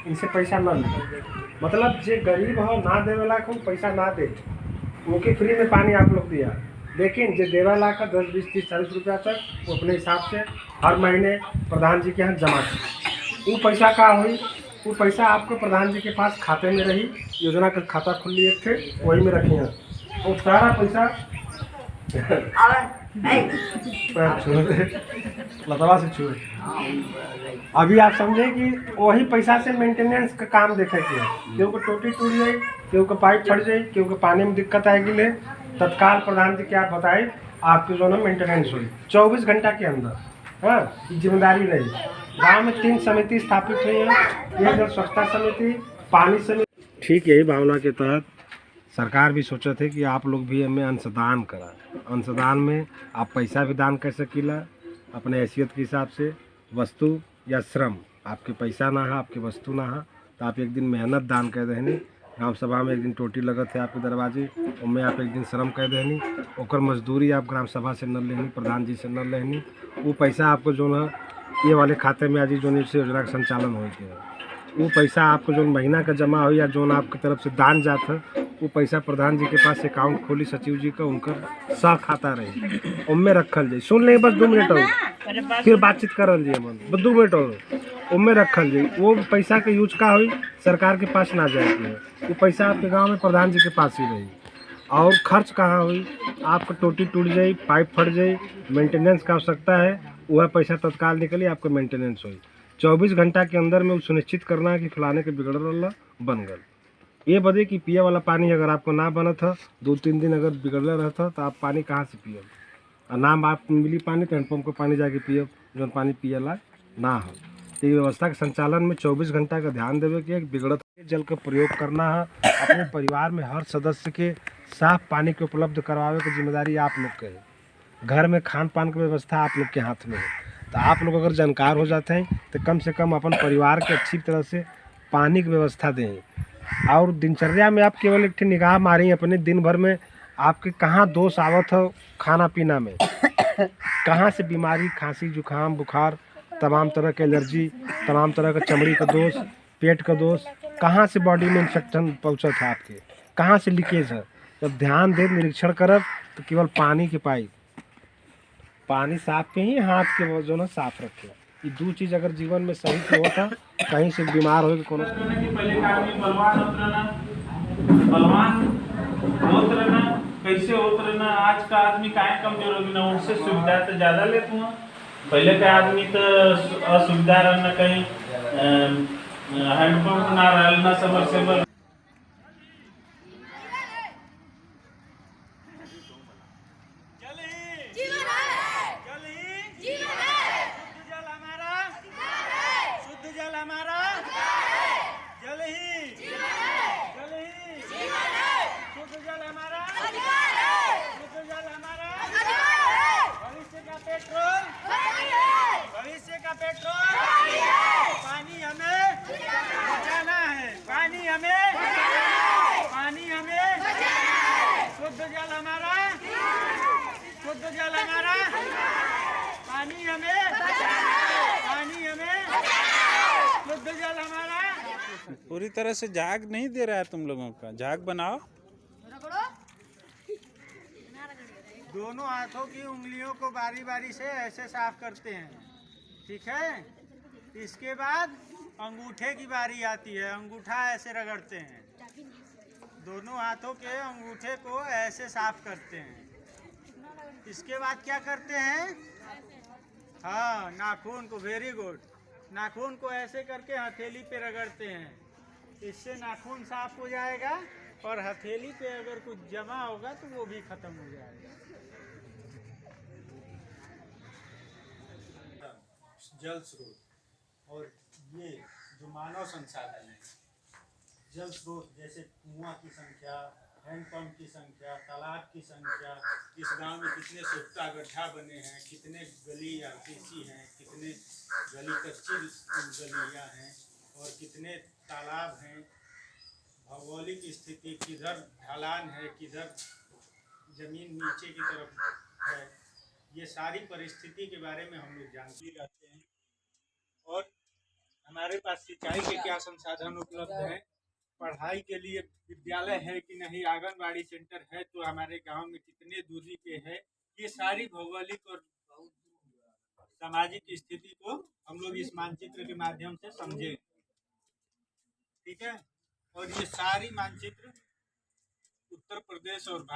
इनसे पैसा न ले। मतलब जे गरीब हो ना देवे लायक हो पैसा ना दे, उनके फ्री में पानी आप लोग दिया। लेकिन जो देवे लायक है 10, 20, 30, 40 रुपया तक वो अपने हिसाब से हर महीने प्रधान जी के यहाँ जमा करे। वो पैसा का हुई, वो पैसा आपको प्रधान जी के पास खाते में रही, योजना का खाता खुल लिए थे वही में रखे हैं। वो सारा पैसा लतवा से छुए। अभी आप समझे कि वही पैसा से मेंटेनेंस का काम देखे के है। केहू को टोटी टूट जाए, केहू को पाइप फट जाए, केहू को पानी में दिक्कत आएगी ले, तत्काल प्रधान जी क्या बताए आपके जो है मेंटेनेंस हुई 24 घंटा के अंदर। हाँ, जिम्मेदारी रही। गाँव में 3 समिति स्थापित हुई है, एक जल स्वच्छता समिति, पानी समिति। ठीक यही भावना के तहत सरकार भी सोचा थे कि आप लोग भी हमें अंशदान करा। अंशदान में आप पैसा भी दान कर सकीला अपने हैसियत के हिसाब से, वस्तु या श्रम। आपके पैसा ना है, आपके वस्तु ना है, तो आप एक दिन मेहनत दान कर देनी। ग्राम सभा में एक दिन टोटी लगत है आपके दरवाजे, उनमें आप एक दिन श्रम कर देनी, ओकर मजदूरी आप ग्राम सभा से न लेनी, प्रधान जी से न लेनी। वो पैसा आपको जो ना ये वाले खाते में आज जो से योजना का संचालन हो गया, वो पैसा आपको जो महीना का जमा हो या जो आपकी तरफ से दान जाता वो पैसा प्रधान जी के पास अकाउंट खोली सचिव जी का, उनकर सा खाता रही, उनमें रखल जाए। सुन ले बस 2 मिनट और फिर बातचीत करल जाए मन, बस 2 मिनट और उनमें रखल जाए। वो पैसा के यूज का हुई सरकार के पास ना जाए, वो पैसा आपके गांव में प्रधान जी के पास ही रही। और खर्च कहाँ हुई, आपका टोटी टूट जाए, पाइप फट जाए, मेंटेनेंस का आवश्यकता है, वह पैसा तत्काल निकली आपको मेंटेनेंस हुई। 24 घंटा के अंदर में वो सुनिश्चित करना है कि फलाने के बिगड़ रहा बन गल। ये बदे कि पिए वाला पानी अगर आपको ना बना था, 2-3 दिन अगर बिगड़ल रहता तो आप पानी कहाँ से पिए, और नाम आपको मिली पानी तो हैंडपम्प को पानी जाके पिए जो पानी पिए ला ना हो। तो ये व्यवस्था के संचालन में 24 घंटा का ध्यान देवे के बिगड़त जल का प्रयोग करना है। अपने परिवार में हर सदस्य के साफ पानी के उपलब्ध करवावे की जिम्मेदारी आप लोग के है। घर में खान पान की व्यवस्था आप लोग के हाथ में है। तो आप लोग अगर जानकार हो जाते हैं तो कम से कम अपन परिवार के अच्छी तरह से पानी की व्यवस्था दें। और दिनचर्या में आप केवल एक निगाह मारी अपने दिन भर में आपके कहाँ दोष आवत हो खाना पीना में, कहाँ से बीमारी, खांसी, जुकाम, बुखार, तमाम तरह के एलर्जी, तमाम तरह का चमड़ी का दोष, पेट का दोष, कहाँ से बॉडी में इन्फेक्शन पहुँचत है आपके, कहाँ से लीकेज है। जब ध्यान दे निरीक्षण करब तो केवल पानी के पाइप, पानी साफ के ही हाथ के जो ना साफ रखे। ये 2 चीज़ अगर जीवन में सही से होता, कहीं से बीमार हो कोनो पहले का आदमी बलवान होत रहना, बलवान होत रहना, कैसे होत रहना। आज का आदमी काहे कमजोर हो गया, उनसे सुविधा तो ज़्यादा लेते हैं। पहले का आदमी तो असुविधा रहना, कहीं हैंडपम्प ना रहना, सबमर्सिबल पूरी तरह से झाग नहीं दे रहा है तुम लोगों का। झाग बनाओ। दोनों हाथों की उंगलियों को बारी बारी से ऐसे साफ करते हैं, ठीक है। इसके बाद अंगूठे की बारी आती है, अंगूठा ऐसे रगड़ते हैं। दोनों हाथों के अंगूठे को ऐसे साफ करते हैं। इसके बाद क्या करते हैं, हाँ, नाखून को, वेरी गुड, नाखून को ऐसे करके हथेली पे रगड़ते हैं। इससे नाखून साफ हो जाएगा और हथेली पे अगर कुछ जमा होगा तो वो भी खत्म हो जाएगा। जल स्रोत और ये जो मानव संसाधन है, जल स्रोत जैसे कुआं की संख्या, हैंडपंप की संख्या, तालाब की संख्या, इस गांव में कितने सोख्ता गड्ढा बने हैं, कितने गली आरसीसी हैं, कितने गली कच्ची गलियां हैं और कितने तालाब हैं, भौगोलिक स्थिति, किधर ढलान है, किधर जमीन नीचे की तरफ है, ये सारी परिस्थिति के बारे में हम लोग जानते रहते हैं। और हमारे पास सिंचाई के क्या संसाधन उपलब्ध है, पढ़ाई के लिए विद्यालय है कि नहीं, आंगनबाड़ी सेंटर है तो हमारे गांव में कितने दूरी पे है, ये सारी भौगोलिक और सामाजिक स्थिति को हम लोग इस मानचित्र के माध्यम से समझे। ठीक है, और ये सारी मानचित्र उत्तर प्रदेश और